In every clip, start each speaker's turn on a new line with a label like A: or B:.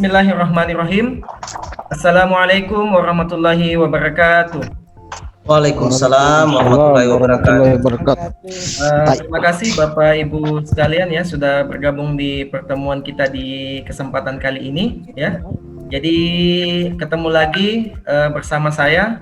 A: Bismillahirrahmanirrahim. Assalamualaikum warahmatullahi wabarakatuh.
B: Waalaikumsalam warahmatullahi wabarakatuh.
A: Terima kasih Bapak Ibu sekalian ya sudah bergabung di pertemuan kita di kesempatan kali ini ya. Jadi ketemu lagi bersama saya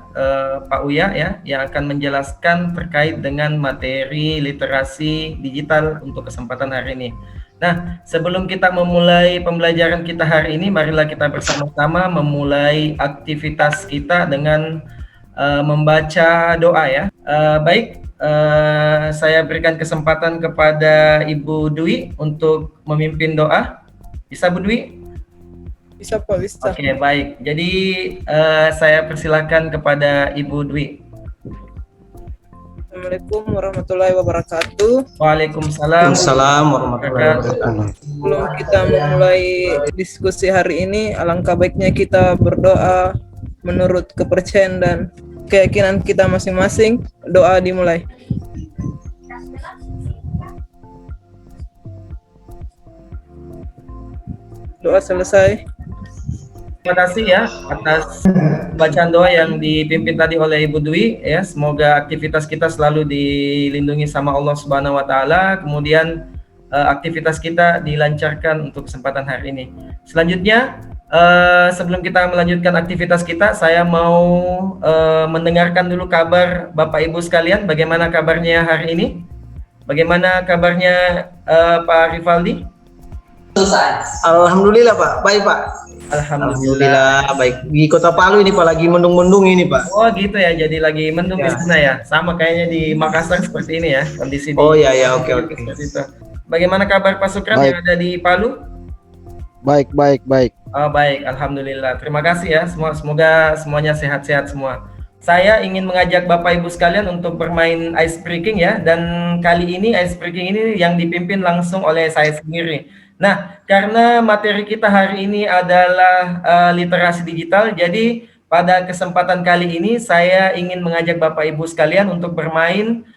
A: Pak Uya ya yang akan menjelaskan terkait dengan materi literasi digital untuk kesempatan hari ini. Nah, sebelum kita memulai pembelajaran kita hari ini, marilah kita bersama-sama memulai aktivitas kita dengan membaca doa ya. Baik, saya berikan kesempatan kepada Ibu Dwi untuk memimpin doa. Bisa Bu Dwi?
C: Bisa Pak, bisa.
A: Oke, baik. Jadi saya persilakan kepada Ibu Dwi.
C: Assalamualaikum warahmatullahi wabarakatuh.
A: Waalaikumsalam.
B: Waalaikumsalam warahmatullahi wabarakatuh.
C: Sebelum kita memulai diskusi hari ini, alangkah baiknya kita berdoa menurut kepercayaan dan keyakinan kita masing-masing. Doa dimulai. Doa selesai.
A: Terima kasih ya atas bacaan doa yang dipimpin tadi oleh Ibu Dwi ya. Semoga aktivitas kita selalu dilindungi sama Allah Subhanahu wa taala. Kemudian aktivitas kita dilancarkan untuk kesempatan hari ini. Selanjutnya sebelum kita melanjutkan aktivitas kita, saya mau mendengarkan dulu kabar Bapak Ibu sekalian. Bagaimana kabarnya hari ini? Bagaimana kabarnya Pak Rivaldi?
B: Alhamdulillah Pak, baik Pak. Alhamdulillah baik. Di Kota Palu ini Pak lagi mendung-mendung ini Pak.
A: Oh gitu ya, jadi lagi mendung
B: Ya.
A: di sana ya. Sama kayaknya di Makassar seperti ini ya kondisi.
B: Oh iya ya, oke.
A: Seperti itu. Bagaimana kabar Pak Sukran
D: Baik.
A: yang ada di Palu?
D: Baik.
A: Oh baik, alhamdulillah. Terima kasih ya semua. Semoga semuanya sehat-sehat semua. Saya ingin mengajak Bapak Ibu sekalian untuk bermain ice breaking ya. Dan kali ini ice breaking ini yang dipimpin langsung oleh saya sendiri. Nah, karena materi kita hari ini adalah literasi digital, jadi pada kesempatan kali ini saya ingin mengajak Bapak Ibu sekalian untuk bermain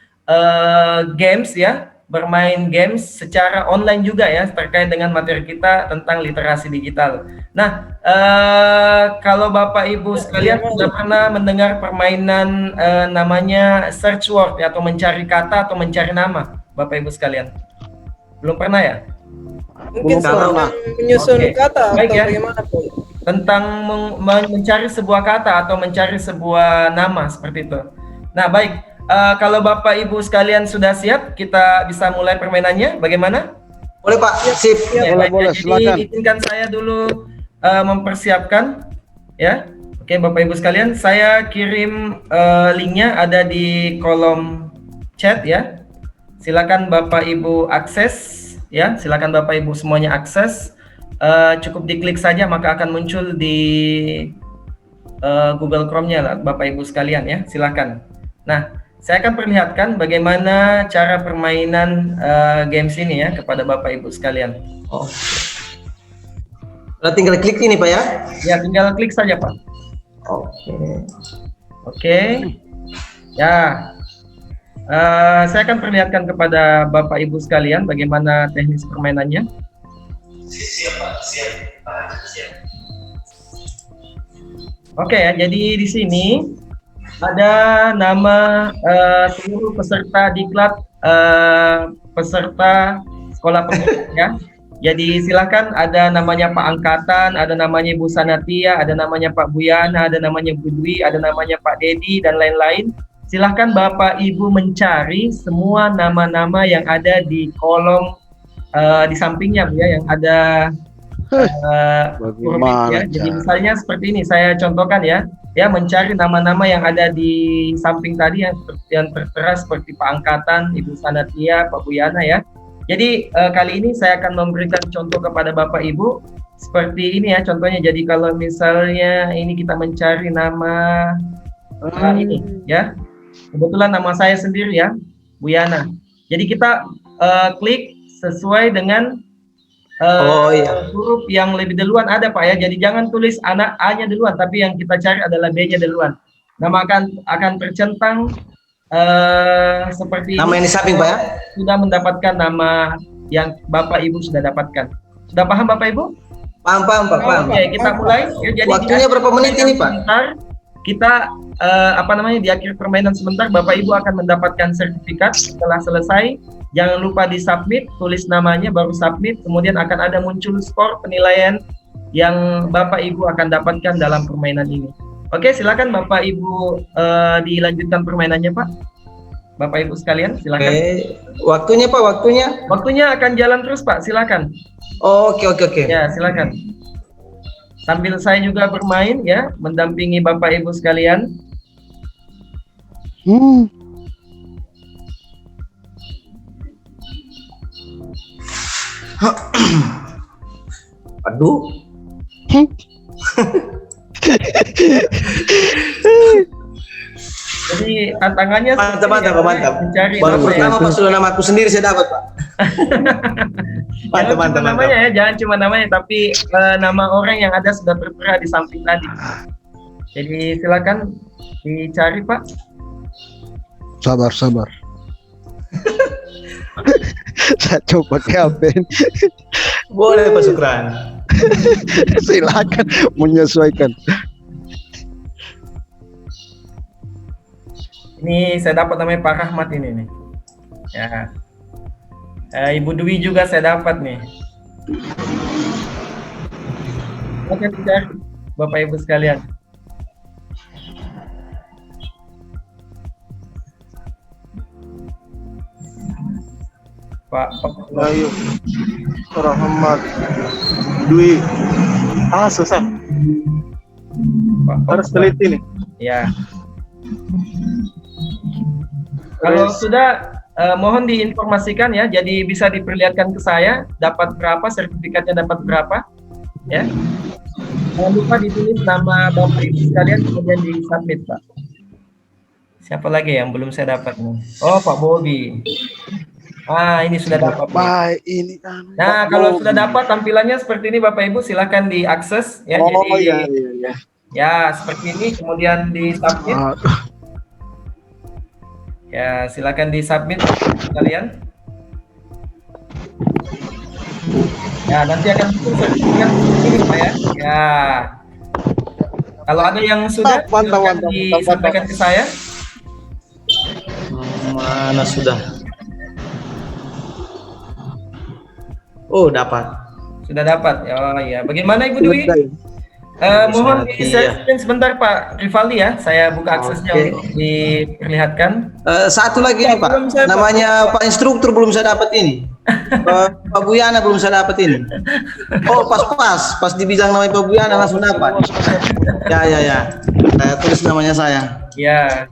A: games ya, bermain games secara online juga ya, terkait dengan materi kita tentang literasi digital. Nah, kalau Bapak Ibu sekalian sudah pernah mendengar permainan namanya search word ya, atau mencari kata atau mencari nama, Bapak Ibu sekalian? Belum pernah ya?
C: Mungkin
B: Kalau
C: tentang menyusun
A: Oke.
C: kata
A: Baik
C: atau
A: ya.
C: bagaimana Pak?
A: Tentang mencari sebuah kata atau mencari sebuah nama seperti itu. Nah baik, kalau Bapak Ibu sekalian sudah siap, kita bisa mulai permainannya. Bagaimana?
B: Boleh Pak, sip.
A: Ya, baik,
D: boleh,
A: jadi
D: silakan.
A: izinkan saya dulu mempersiapkan, ya. Oke Bapak Ibu sekalian, saya kirim linknya ada di kolom chat ya. Silakan Bapak Ibu akses. Ya, silakan Bapak Ibu semuanya akses. Cukup diklik saja maka akan muncul di Google Chrome-nya lah, Bapak Ibu sekalian ya. Silakan. Nah, saya akan perlihatkan bagaimana cara permainan games ini ya kepada Bapak Ibu sekalian.
B: Oh. Nah, tinggal klik ini Pak ya.
A: Ya, tinggal klik saja Pak.
B: Oke.
A: Oke. Ya. Saya akan perlihatkan kepada Bapak Ibu sekalian bagaimana teknis permainannya. Oke ya, jadi di sini ada nama seluruh peserta diklat peserta sekolah pendidikan ya. Jadi silakan, ada namanya Pak Angkatan, ada namanya Ibu Sanatia, ada namanya Pak Buyana, ada namanya Bu Dwi, ada namanya Pak Dedi dan lain-lain. Silahkan Bapak Ibu mencari semua nama-nama yang ada di kolom di sampingnya Bu ya, yang ada huruf ya. Jadi misalnya seperti ini, saya contohkan ya, mencari nama-nama yang ada di samping tadi yang tertera seperti Pak Angkatan, Ibu Sanatia, Pak Buyana ya. Jadi kali ini saya akan memberikan contoh kepada Bapak Ibu seperti ini ya contohnya. Jadi kalau misalnya ini kita mencari nama ini ya. Kebetulan nama saya sendiri ya, Buyana. Jadi kita klik sesuai dengan huruf yang lebih duluan ada Pak ya. Jadi jangan tulis anak A-nya duluan, tapi yang kita cari adalah B-nya duluan. Nama akan tercentang seperti
B: Nama yang di samping Pak ya.
A: Sudah mendapatkan nama yang Bapak Ibu sudah dapatkan. Sudah paham Bapak Ibu?
B: Paham, paham, Pak, paham.
A: Oke, kita mulai. Ya, jadi
B: Waktunya berapa menit ini, Pak?
A: Sebentar, kita di akhir permainan sebentar Bapak Ibu akan mendapatkan sertifikat. Setelah selesai, jangan lupa di submit, tulis namanya baru submit, kemudian akan ada muncul skor penilaian yang Bapak Ibu akan dapatkan dalam permainan ini. Oke, silakan Bapak Ibu dilanjutkan permainannya, Pak. Bapak Ibu sekalian, silakan.
B: Oke, waktunya Pak, waktunya.
A: Waktunya akan jalan terus, Pak. Silakan.
B: Oh, oke, oke, oke.
A: Ya, silakan. Sambil saya juga bermain ya, mendampingi Bapak Ibu sekalian.
B: Aduh.
A: Jadi tantangannya
B: Mantap, mantap, mantap.
A: mencari
B: Baru
A: nama ya.
B: pertama pas sudah nama aku sendiri saya dapat, Pak. Mantap,
A: Jangan
B: mantap,
A: cuma
B: mantap.
A: namanya ya, jangan cuma namanya, tapi nama orang yang ada sudah tertera di samping tadi. Jadi silakan dicari, Pak.
D: Sabar. Saya coba pakai HP.
B: Boleh, Pak Sukran.
D: Silakan menyesuaikan.
A: Ini saya dapat namanya Pak Rahmat ini nih. Ya. Ibu Dwi juga saya dapat nih. Oke, dicari Bapak Ibu sekalian. Pak
E: Ayo, Rahmat, Dwi. Susah. Harus teliti nih.
A: Ya. Kalau sudah mohon diinformasikan ya, jadi bisa diperlihatkan ke saya dapat berapa, sertifikatnya dapat berapa, ya. Jangan lupa ditulis nama Bapak Ibu sekalian kemudian di submit, Pak. Siapa lagi yang belum saya dapat nih? Oh, Pak Bobi. Ini sudah dapat.
D: Baik, ini kan.
A: Nah, kalau sudah dapat tampilannya seperti ini Bapak Ibu, silakan diakses ya.
E: Oh
A: Jadi
E: iya.
A: ya seperti ini, kemudian di submit. Ya, silakan di submit kalian. Ya, nanti akan muncul sertifikat ini, Pak ya. Ya. Kalau ada yang sudah, silakan disampaikan ke saya.
B: Mana sudah? Oh, dapat.
A: Sudah dapat. Oh iya. Bagaimana Ibu Dwi? Mohon di share screen sebentar Pak Rivaldi ya. Saya buka aksesnya untuk diperlihatkan.
B: Satu lagi nih, Pak. Namanya Pak Instruktur belum saya dapat ini. Pak Buyana belum saya dapat ini. Oh, pas dibilang namanya Pak Buyana langsung dapat. Ya. Saya tulis namanya saya.
A: Ya.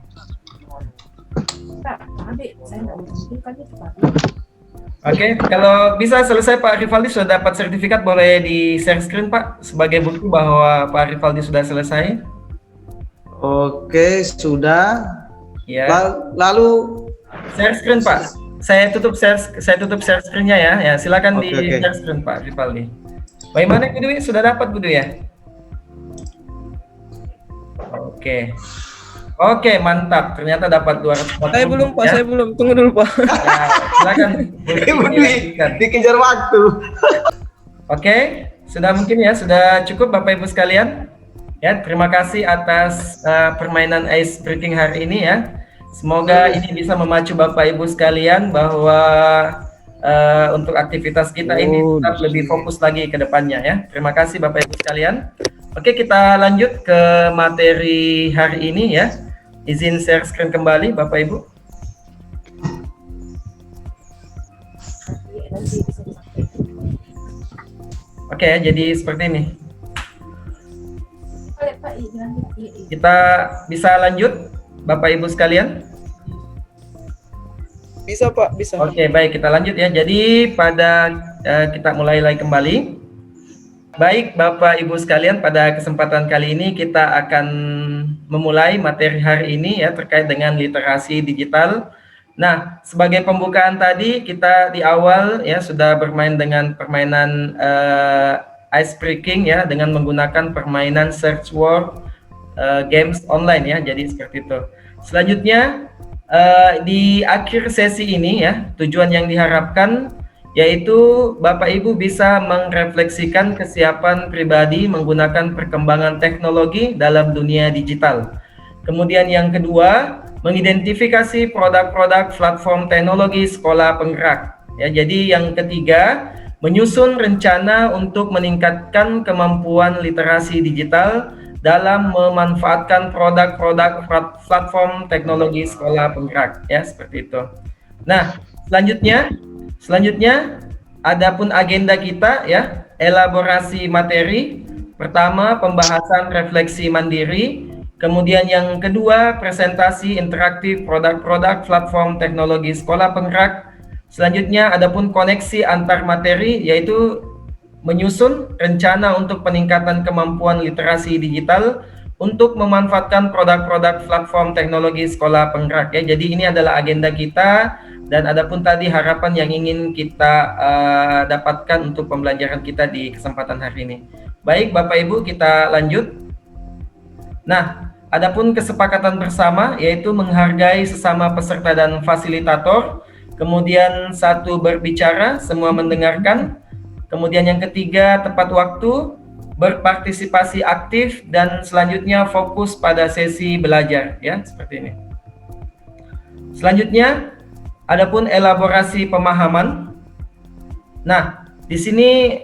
A: Oke, kalau bisa selesai Pak Rivaldi sudah dapat sertifikat, boleh di share screen Pak sebagai bukti bahwa Pak Rivaldi sudah selesai.
B: Oke, sudah.
A: Ya.
B: Lalu
A: share screen Pak. Saya tutup share screen-nya ya. Ya, silakan di
B: Oke.
A: share screen Pak Rivaldi. Bagaimana Bu Dwi? Sudah dapat Bu Dwi ya? Oke, mantap. Ternyata dapat 240.
C: Saya belum, Pak.
A: ya.
C: Saya belum. Tunggu dulu, Pak.
A: Ya, silakan.
B: Ibu Dwi dikejar waktu.
A: Oke, sudah mungkin ya, sudah cukup Bapak Ibu sekalian. Ya, terima kasih atas permainan ice breaking hari ini ya. Semoga ini bisa memacu Bapak Ibu sekalian bahwa untuk aktivitas kita ini tetap lebih fokus lagi ke depannya ya. Terima kasih Bapak Ibu sekalian. Oke, kita lanjut ke materi hari ini ya. Izin share screen kembali Bapak Ibu. Oke, jadi seperti ini. Kita bisa lanjut Bapak Ibu sekalian.
C: Bisa, Pak. Bisa.
A: Oke, baik, kita lanjut ya. Jadi kita mulai lagi kembali. Baik, Bapak Ibu sekalian, pada kesempatan kali ini kita akan memulai materi hari ini ya terkait dengan literasi digital. Nah, sebagai pembukaan tadi kita di awal ya sudah bermain dengan permainan ice breaking ya dengan menggunakan permainan search word games online ya. Jadi seperti itu. Selanjutnya di akhir sesi ini ya, tujuan yang diharapkan yaitu Bapak Ibu bisa merefleksikan kesiapan pribadi menggunakan perkembangan teknologi dalam dunia digital. Kemudian yang kedua, mengidentifikasi produk-produk platform teknologi sekolah penggerak. Ya, jadi yang ketiga, menyusun rencana untuk meningkatkan kemampuan literasi digital dalam memanfaatkan produk-produk platform teknologi sekolah penggerak, ya seperti itu. Nah, selanjutnya adapun agenda kita, ya, elaborasi materi. Pertama, pembahasan refleksi mandiri. Kemudian yang kedua, presentasi interaktif produk-produk platform teknologi sekolah penggerak. Selanjutnya, adapun koneksi antar materi, yaitu menyusun rencana untuk peningkatan kemampuan literasi digital untuk memanfaatkan produk-produk platform teknologi sekolah penggerak. Ya, jadi ini adalah agenda kita, dan adapun tadi harapan yang ingin kita dapatkan untuk pembelajaran kita di kesempatan hari ini. Baik, Bapak Ibu, kita lanjut. Nah, adapun kesepakatan bersama yaitu menghargai sesama peserta dan fasilitator. Kemudian satu, berbicara, semua mendengarkan. Kemudian yang ketiga, tepat waktu, berpartisipasi aktif, dan selanjutnya fokus pada sesi belajar, ya, seperti ini. Selanjutnya, adapun elaborasi pemahaman. Nah, di sini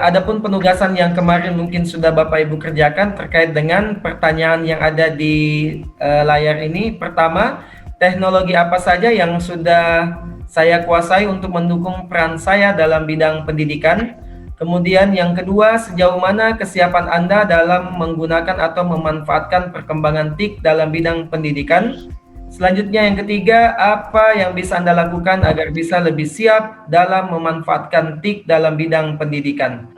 A: adapun penugasan yang kemarin mungkin sudah Bapak Ibu kerjakan terkait dengan pertanyaan yang ada di layar ini. Pertama, teknologi apa saja yang sudah saya kuasai untuk mendukung peran saya dalam bidang pendidikan. Kemudian yang kedua, sejauh mana kesiapan Anda dalam menggunakan atau memanfaatkan perkembangan TIK dalam bidang pendidikan. Selanjutnya yang ketiga, apa yang bisa Anda lakukan agar bisa lebih siap dalam memanfaatkan TIK dalam bidang pendidikan.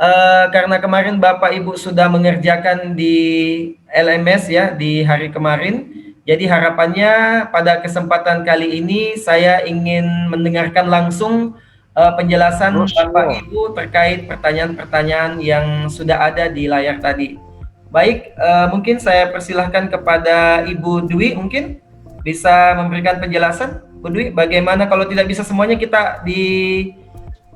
A: Karena kemarin Bapak Ibu sudah mengerjakan di LMS, ya, di hari kemarin. Jadi harapannya pada kesempatan kali ini saya ingin mendengarkan langsung penjelasan Bapak Ibu terkait pertanyaan-pertanyaan yang sudah ada di layar tadi. Baik, mungkin saya persilahkan kepada Ibu Dwi, mungkin bisa memberikan penjelasan. Bu Dwi, bagaimana kalau tidak bisa semuanya, kita di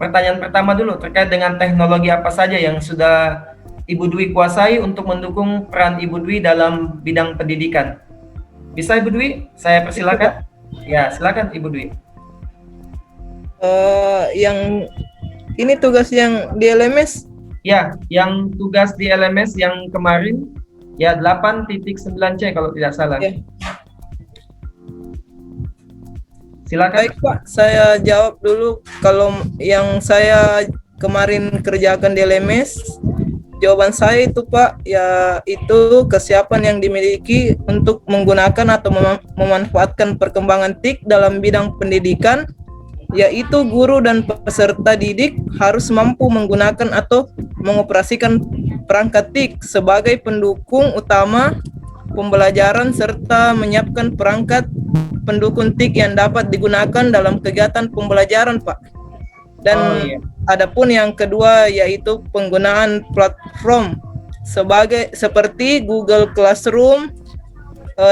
A: pertanyaan pertama dulu terkait dengan teknologi apa saja yang sudah Ibu Dwi kuasai untuk mendukung peran Ibu Dwi dalam bidang pendidikan. Bisa Ibu Dwi? Saya persilakan. Ya, silakan Ibu Dwi.
C: Yang ini tugas yang di LMS?
A: Ya, yang tugas di LMS yang kemarin, ya 8.9C kalau tidak salah.
C: Ya.
A: Silakan.
C: Baik Pak, saya jawab dulu. Kalau yang saya kemarin kerjakan di LMS, jawaban saya itu Pak, ya itu kesiapan yang dimiliki untuk menggunakan atau memanfaatkan perkembangan TIK dalam bidang pendidikan, yaitu guru dan peserta didik harus mampu menggunakan atau mengoperasikan perangkat TIK sebagai pendukung utama pembelajaran serta menyiapkan perangkat pendukung TIK yang dapat digunakan dalam kegiatan pembelajaran Pak. Dan adapun yang kedua yaitu penggunaan platform seperti Google Classroom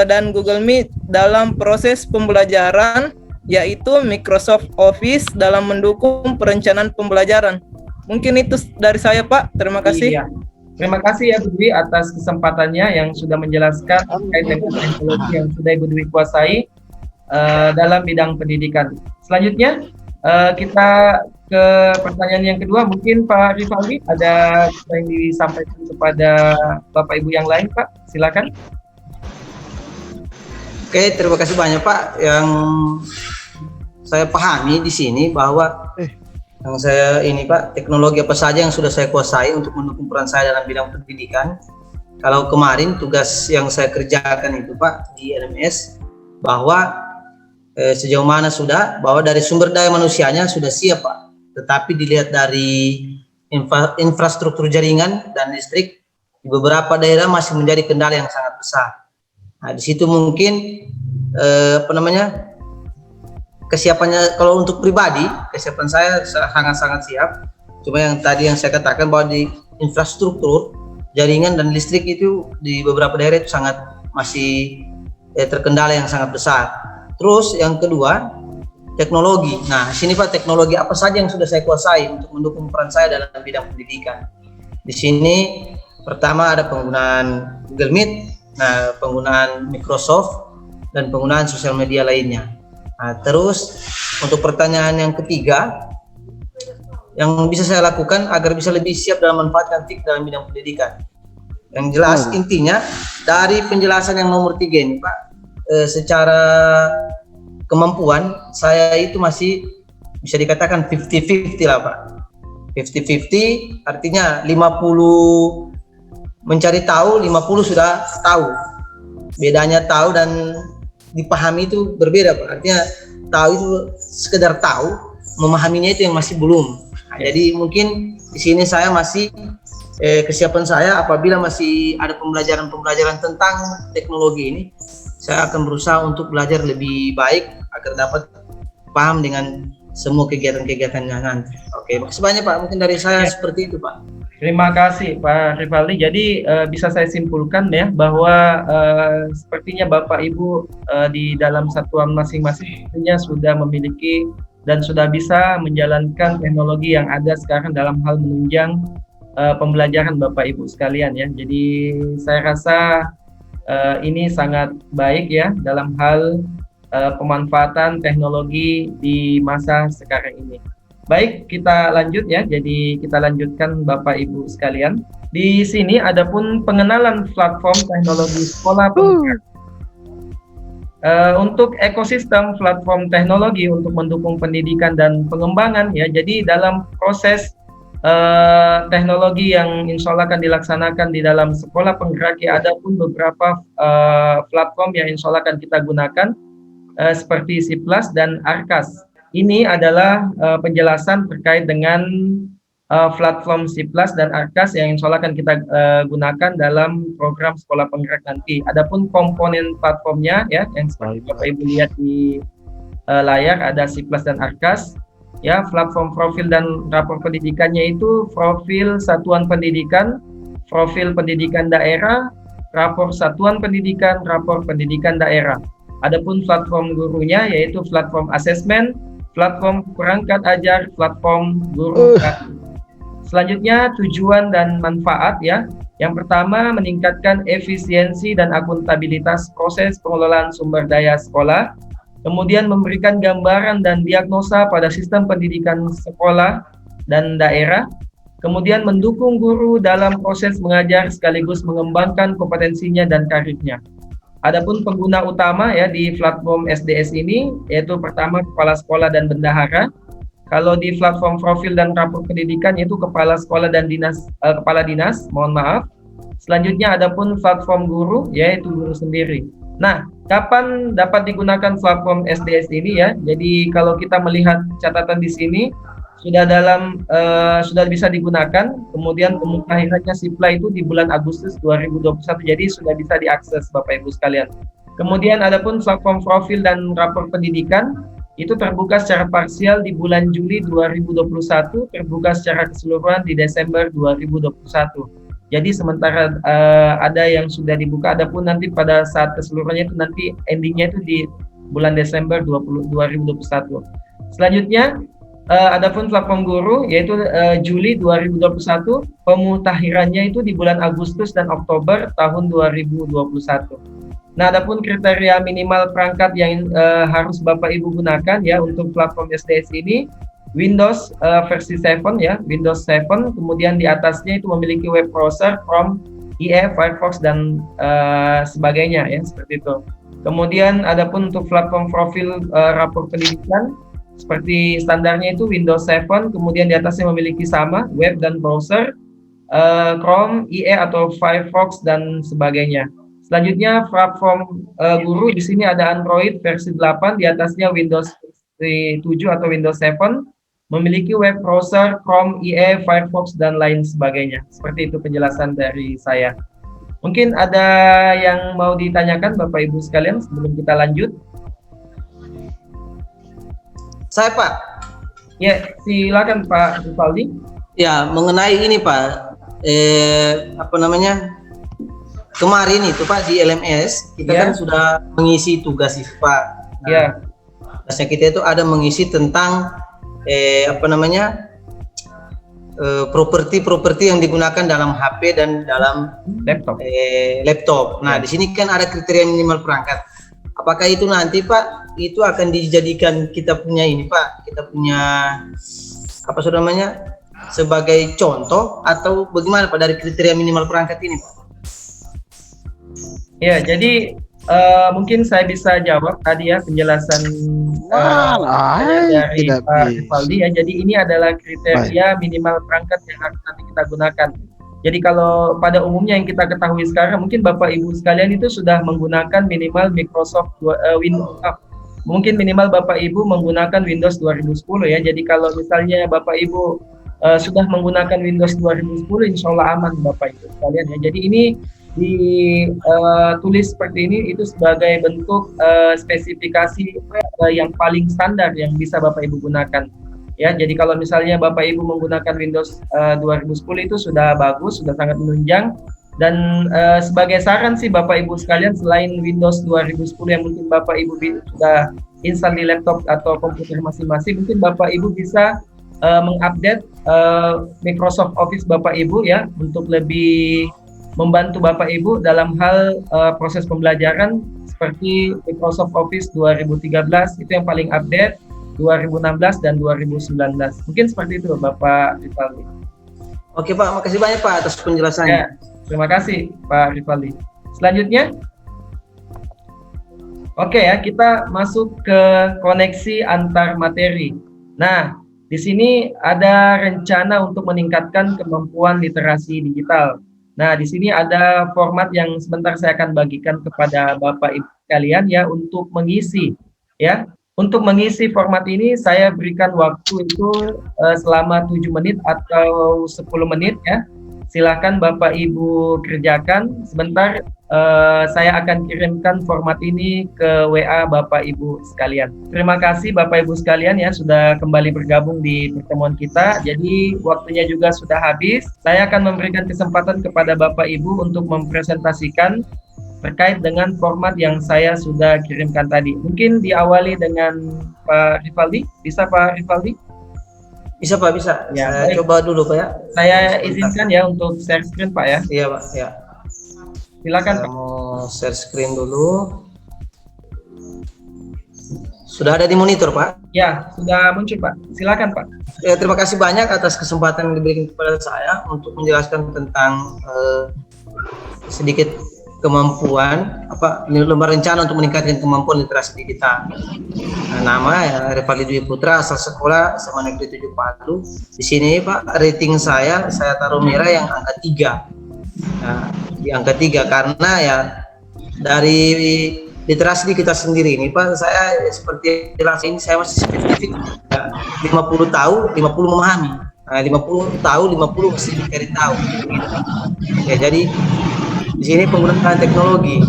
C: dan Google Meet dalam proses pembelajaran, yaitu Microsoft Office dalam mendukung perencanaan pembelajaran. Mungkin itu dari saya Pak, terima kasih.
A: Iya. Terima kasih ya Bu Dwi atas kesempatannya yang sudah menjelaskan terkait dengan teknologi yang sudah Ibu Dwi kuasai dalam bidang pendidikan. Selanjutnya kita ke pertanyaan yang kedua. Mungkin Pak Rivaldi ada yang disampaikan kepada Bapak Ibu yang lain, Pak. Silakan.
B: Oke, terima kasih banyak Pak. Yang saya pahami di sini bahwa yang saya ini Pak, teknologi apa saja yang sudah saya kuasai untuk mendukung peran saya dalam bidang pendidikan. Kalau kemarin tugas yang saya kerjakan itu Pak di LMS, bahwa sejauh mana sudah, bahwa dari sumber daya manusianya sudah siap Pak, tetapi dilihat dari infrastruktur jaringan dan listrik di beberapa daerah masih menjadi kendala yang sangat besar. Nah, di situ mungkin kesiapannya, kalau untuk pribadi, kesiapan saya sangat-sangat siap. Cuma yang tadi yang saya katakan bahwa di infrastruktur jaringan dan listrik itu di beberapa daerah itu sangat masih terkendala yang sangat besar. Terus yang kedua, teknologi. Nah, sini Pak, teknologi apa saja yang sudah saya kuasai untuk mendukung peran saya dalam bidang pendidikan. Di sini pertama ada penggunaan Google Meet, nah penggunaan Microsoft dan penggunaan sosial media lainnya. Nah, terus untuk pertanyaan yang ketiga, yang bisa saya lakukan agar bisa lebih siap dalam manfaatkan TIK dalam bidang pendidikan. Yang jelas intinya dari penjelasan yang nomor 3 ini Pak, secara kemampuan saya itu masih bisa dikatakan 50-50 lah Pak. 50-50 artinya 50 mencari tahu, 50 sudah tahu. Bedanya tahu dan dipahami itu berbeda Pak. Artinya tahu itu sekedar tahu, memahaminya itu yang masih belum. Nah, jadi mungkin di sini saya masih kesiapan saya apabila masih ada pembelajaran tentang teknologi ini, saya akan berusaha untuk belajar lebih baik agar dapat paham dengan semua kegiatan-kegiatannya nanti. Oke, makasih banyak Pak. Mungkin dari saya seperti itu Pak.
A: Terima kasih Pak Rivaldi. Jadi bisa saya simpulkan ya bahwa sepertinya Bapak Ibu di dalam satuan masing-masing tentunya sudah memiliki dan sudah bisa menjalankan teknologi yang ada sekarang dalam hal menunjang pembelajaran Bapak Ibu sekalian ya. Jadi saya rasa ini sangat baik ya dalam hal pemanfaatan teknologi di masa sekarang ini. Baik, kita lanjut ya. Jadi kita lanjutkan Bapak Ibu sekalian. Di sini adapun pengenalan platform teknologi sekolah penggerak. Untuk ekosistem platform teknologi untuk mendukung pendidikan dan pengembangan ya. Jadi dalam proses teknologi yang insya Allah akan dilaksanakan di dalam sekolah penggerak ya, ada pun beberapa platform yang insya Allah akan kita gunakan seperti C+ dan Arkas. Ini adalah penjelasan terkait dengan platform C+ dan Arkas yang insya Allah akan kita gunakan dalam program sekolah penggerak nanti. Adapun komponen platformnya ya yang seperti Bapak Ibu lihat di layar ada C+ dan Arkas. Ya, platform profil dan rapor pendidikannya itu profil satuan pendidikan, profil pendidikan daerah, rapor satuan pendidikan, rapor pendidikan daerah. Adapun platform gurunya yaitu platform asesmen, platform perangkat ajar, platform guru. Selanjutnya tujuan dan manfaat ya. Yang pertama meningkatkan efisiensi dan akuntabilitas proses pengelolaan sumber daya sekolah. Kemudian memberikan gambaran dan diagnosa pada sistem pendidikan sekolah dan daerah. Kemudian mendukung guru dalam proses mengajar sekaligus mengembangkan kompetensinya dan karirnya. Adapun pengguna utama ya di platform SDS ini yaitu pertama kepala sekolah dan bendahara. Kalau di platform profil dan rapor pendidikan yaitu kepala sekolah dan kepala dinas, mohon maaf. Selanjutnya adapun platform guru yaitu guru sendiri. Nah, kapan dapat digunakan platform SDS ini ya? Jadi kalau kita melihat catatan di sini sudah bisa digunakan. Kemudian pemutahirannya SIPLA itu di bulan Agustus 2021. Jadi sudah bisa diakses Bapak Ibu sekalian. Kemudian adapun platform profil dan rapor pendidikan itu terbuka secara parsial di bulan Juli 2021, terbuka secara keseluruhan di Desember 2021. Jadi sementara ada yang sudah dibuka, adapun nanti pada saat keseluruhannya itu nanti endingnya itu di bulan Desember 2021. Selanjutnya adapun platform guru yaitu Juli 2021, pemutahirannya itu di bulan Agustus dan Oktober tahun 2021. Nah, adapun kriteria minimal perangkat yang harus Bapak Ibu gunakan ya untuk platform SDS ini Windows versi 7 ya, Windows 7, kemudian di atasnya itu memiliki web browser, Chrome, IE, Firefox dan sebagainya ya, seperti itu. Kemudian adapun untuk platform profil rapor pendidikan seperti standarnya itu Windows 7, kemudian di atasnya memiliki sama web dan browser, Chrome, IE atau Firefox dan sebagainya. Selanjutnya platform guru di sini ada Android versi 8, di atasnya Windows 7 atau Windows 7, memiliki web browser, Chrome, IE, Firefox dan lain sebagainya. Seperti itu penjelasan dari saya. Mungkin ada yang mau ditanyakan Bapak Ibu sekalian sebelum kita lanjut?
B: Saya Pak.
A: Ya, silakan Pak Rivaldi.
B: Ya, mengenai ini Pak, kemarin itu Pak di LMS kita kan sudah mengisi tugas itu Pak. Nah,
A: Ya.
B: Tugasnya kita itu ada mengisi tentang apa namanya properti-properti yang digunakan dalam HP dan dalam laptop. Nah, di sini kan ada kriteria minimal perangkat. Apakah itu nanti Pak itu akan dijadikan kita punya ini Pak, kita punya apa namanya sebagai contoh atau bagaimana Pak dari kriteria minimal perangkat ini Pak?
A: Ya, jadi mungkin saya bisa jawab tadi ya penjelasan dari Pak Rivaldi ya. Jadi ini adalah kriteria minimal perangkat yang harus nanti kita gunakan. Jadi kalau pada umumnya yang kita ketahui sekarang, mungkin Bapak Ibu sekalian itu sudah menggunakan minimal Microsoft Windows. Mungkin minimal Bapak Ibu menggunakan Windows 2010 ya. Jadi kalau misalnya Bapak Ibu sudah menggunakan Windows 2010, insya Allah aman Bapak Ibu sekalian ya. Jadi ini ditulis seperti ini itu sebagai bentuk spesifikasi yang paling standar yang bisa Bapak Ibu gunakan ya. Jadi kalau misalnya Bapak Ibu menggunakan Windows 2010 itu sudah bagus, sudah sangat menunjang. Dan sebagai saran sih Bapak Ibu sekalian, selain Windows 2010 yang mungkin Bapak Ibu sudah install di laptop atau komputer masing-masing, mungkin Bapak Ibu bisa mengupdate Microsoft Office Bapak Ibu ya, untuk lebih membantu Bapak Ibu dalam hal proses pembelajaran seperti Microsoft Office 2013 itu yang paling update, 2016 dan 2019. Mungkin seperti itu Bapak Rivaldi.
B: Oke Pak, makasih banyak Pak atas penjelasannya.
A: Ya, terima kasih Pak Rivaldi. Selanjutnya, oke ya, kita masuk ke koneksi antar materi. Nah, di sini ada rencana untuk meningkatkan kemampuan literasi digital. Nah, di sini ada format yang sebentar saya akan bagikan kepada Bapak Ibu sekalian ya untuk mengisi ya. Untuk mengisi format ini saya berikan waktu itu selama 7 menit atau 10 menit ya. Silakan Bapak Ibu kerjakan. Sebentar saya akan kirimkan format ini ke WA Bapak Ibu sekalian. Terima kasih Bapak Ibu sekalian ya sudah kembali bergabung di pertemuan kita. Jadi waktunya juga sudah habis. Saya akan memberikan kesempatan kepada Bapak Ibu untuk mempresentasikan terkait dengan format yang saya sudah kirimkan tadi. Mungkin diawali dengan Pak Rivaldi. Bisa Pak Rivaldi?
B: Bisa Pak, bisa.
A: Ya,
B: saya coba dulu Pak ya.
A: Saya izinkan ya untuk share screen Pak ya.
B: Iya Pak, ya.
A: Silakan
B: Saya
A: Pak.
B: mau share screen dulu. Sudah ada di monitor Pak?
A: Ya, sudah muncul Pak. Silakan Pak.
B: Ya, terima kasih banyak atas kesempatan yang diberikan kepada saya untuk menjelaskan tentang sedikit kemampuan lembar rencana untuk meningkatkan kemampuan literasi digital. Nah, nama ya Rivaldi Dwi Putra, asal sekolah SMA Negeri 7 Palu. Di sini Pak, rating saya taruh merah yang angka 3. Nah, di angka 3 karena ya dari literasi di kita sendiri ini Pak, saya seperti jelas ini saya masih spesifik ya, 50 tahu, 50 memahami. Nah, 50 tahu, 50 mesti dicari tahu. Ya, jadi di sini penggunaan teknologi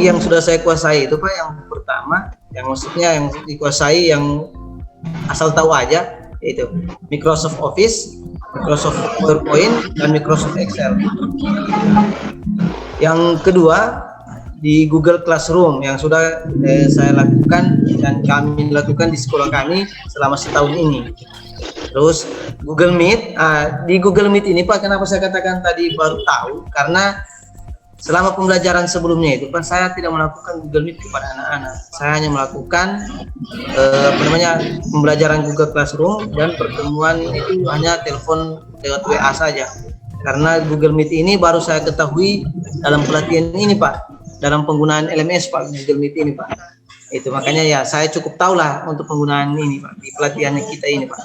B: yang sudah saya kuasai itu Pak, yang pertama yang maksudnya yang dikuasai yang asal tahu aja yaitu Microsoft Office, Microsoft PowerPoint, dan Microsoft Excel. Yang kedua di Google Classroom yang sudah saya lakukan dan kami lakukan di sekolah kami selama setahun ini. Terus Google Meet, di Google Meet ini Pak, kenapa saya katakan tadi baru tahu? Karena selama pembelajaran sebelumnya itu Pak, saya tidak melakukan Google Meet kepada anak-anak. Saya hanya melakukan pembelajaran Google Classroom dan pertemuan itu hanya telepon lewat WA saja. Karena Google Meet ini baru saya ketahui dalam pelatihan ini Pak, dalam penggunaan LMS Pak, Google Meet ini Pak. Itu makanya ya saya cukup tahu lah untuk penggunaan ini Pak di pelatihan kita ini Pak.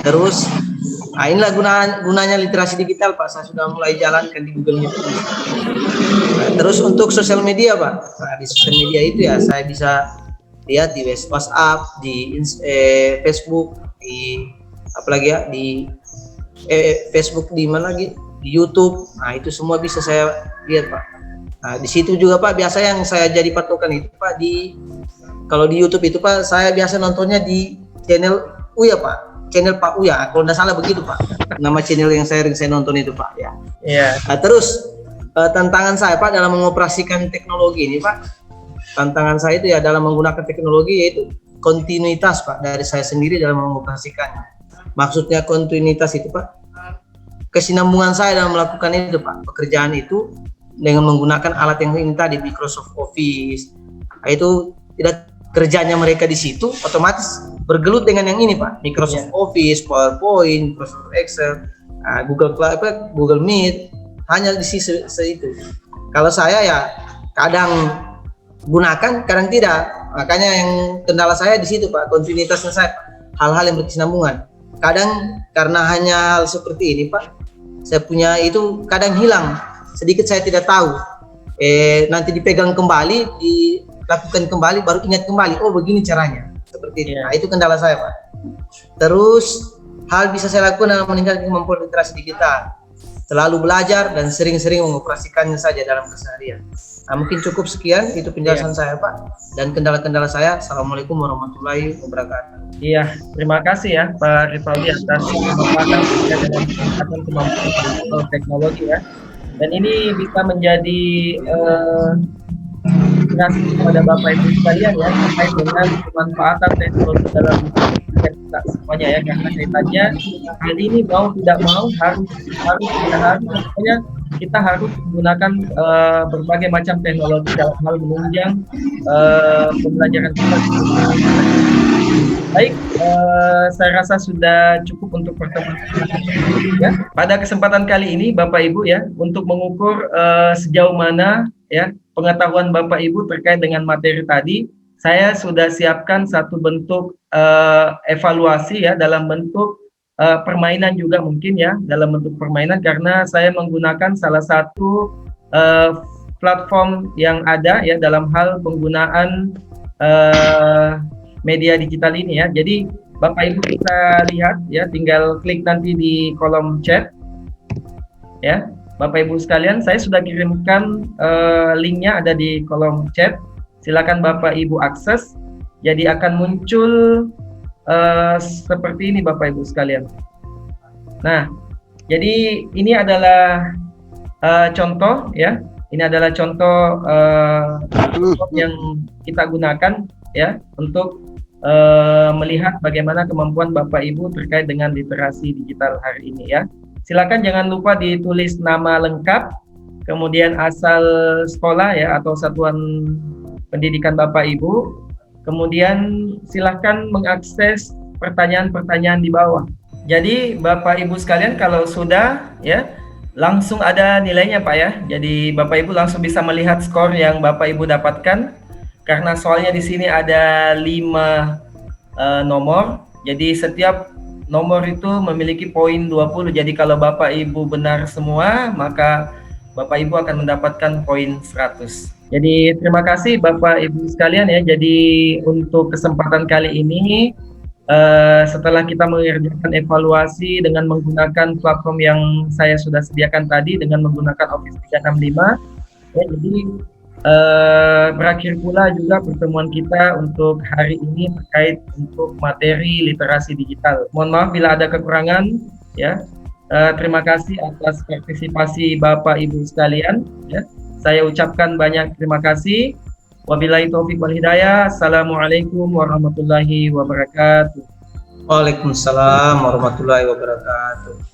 B: Terus inilah gunanya literasi digital Pak, saya sudah mulai jalankan di Google Meet. Terus untuk sosial media Pak, di sosial media itu ya saya bisa lihat di WhatsApp, di Facebook, di apalagi ya di Facebook, di mana lagi, di YouTube. Nah itu semua bisa saya lihat Pak. Nah, di situ juga Pak, biasa yang saya jadi patokan itu Pak, kalau di YouTube itu Pak, saya biasa nontonnya di channel Uya Pak, channel Pak Uya, kalau tidak salah begitu Pak, nama channel yang saya nonton itu Pak ya.
A: Iya.
B: Nah, terus tantangan saya Pak dalam mengoperasikan teknologi ini Pak, tantangan saya itu ya dalam menggunakan teknologi yaitu kontinuitas Pak dari saya sendiri dalam mengoperasikannya. Maksudnya kontinuitas itu Pak, kesinambungan saya dalam melakukan itu Pak, pekerjaan itu dengan menggunakan alat yang ini tadi Microsoft Office. Nah, itu tidak kerjanya mereka di situ otomatis bergelut dengan yang ini Pak, Microsoft Office, PowerPoint, Microsoft Excel, Google Meet, hanya di sisi itu. Kalau saya ya kadang gunakan, kadang tidak. Makanya yang kendala saya di situ Pak, kontinuitasnya saya, hal-hal yang berkesinambungan. Kadang karena hanya hal seperti ini Pak, saya punya itu kadang hilang, sedikit saya tidak tahu. Nanti dipegang kembali, dilakukan kembali, baru ingat kembali, oh begini caranya. Seperti itu. Nah, itu kendala saya Pak. Terus hal bisa saya lakukan dalam meningkatkan kemampuan literasi digital. Selalu belajar dan sering-sering mengoperasikannya saja dalam keseharian. Nah, mungkin cukup sekian itu penjelasan saya Pak, dan kendala-kendala saya. Assalamualaikum warahmatullahi wabarakatuh.
A: Iya, terima kasih ya Pak Rivaldi atas pemaparan dengan peningkatan kemampuan teknologi ya. Dan ini bisa menjadi inspirasi kepada Bapak Ibu sekalian ya terkait dengan pemanfaatan teknologi dalam kita semuanya ya, karena kaitannya hari ini mau tidak mau harus pokoknya kita harus menggunakan berbagai macam teknologi dalam hal menunjang pembelajaran kita. Baik, saya rasa sudah cukup untuk pertemuan ya. Pada kesempatan kali ini Bapak Ibu ya, untuk mengukur sejauh mana ya pengetahuan Bapak Ibu terkait dengan materi tadi, saya sudah siapkan satu bentuk evaluasi ya dalam bentuk permainan juga mungkin ya, dalam bentuk permainan, karena saya menggunakan salah satu platform yang ada ya dalam hal penggunaan media digital ini ya. Jadi Bapak Ibu kita lihat ya, tinggal klik nanti di kolom chat ya. Bapak Ibu sekalian, saya sudah kirimkan linknya ada di kolom chat. Silakan Bapak Ibu akses. Jadi akan muncul seperti ini Bapak Ibu sekalian. Nah, jadi ini adalah contoh ya. Ini adalah contoh yang kita gunakan ya untuk melihat bagaimana kemampuan Bapak Ibu terkait dengan literasi digital hari ini ya. Silakan jangan lupa ditulis nama lengkap, kemudian asal sekolah ya atau satuan pendidikan Bapak Ibu. Kemudian silakan mengakses pertanyaan-pertanyaan di bawah. Jadi Bapak Ibu sekalian kalau sudah ya langsung ada nilainya Pak ya. Jadi Bapak Ibu langsung bisa melihat skor yang Bapak Ibu dapatkan. Karena soalnya di sini ada 5 nomor. Jadi setiap nomor itu memiliki poin 20. Jadi kalau Bapak Ibu benar semua, maka Bapak Ibu akan mendapatkan poin 100. Jadi terima kasih Bapak Ibu sekalian ya. Jadi untuk kesempatan kali ini setelah kita mengerjakan evaluasi dengan menggunakan platform yang saya sudah sediakan tadi dengan menggunakan Office 365 ya, jadi berakhir pula juga pertemuan kita untuk hari ini terkait untuk materi literasi digital. Mohon maaf bila ada kekurangan ya. Terima kasih atas partisipasi Bapak Ibu sekalian ya. Saya ucapkan banyak terima kasih. Wabillahi taufiq wal hidayah. Assalamualaikum warahmatullahi wabarakatuh.
B: Waalaikumsalam warahmatullahi wabarakatuh.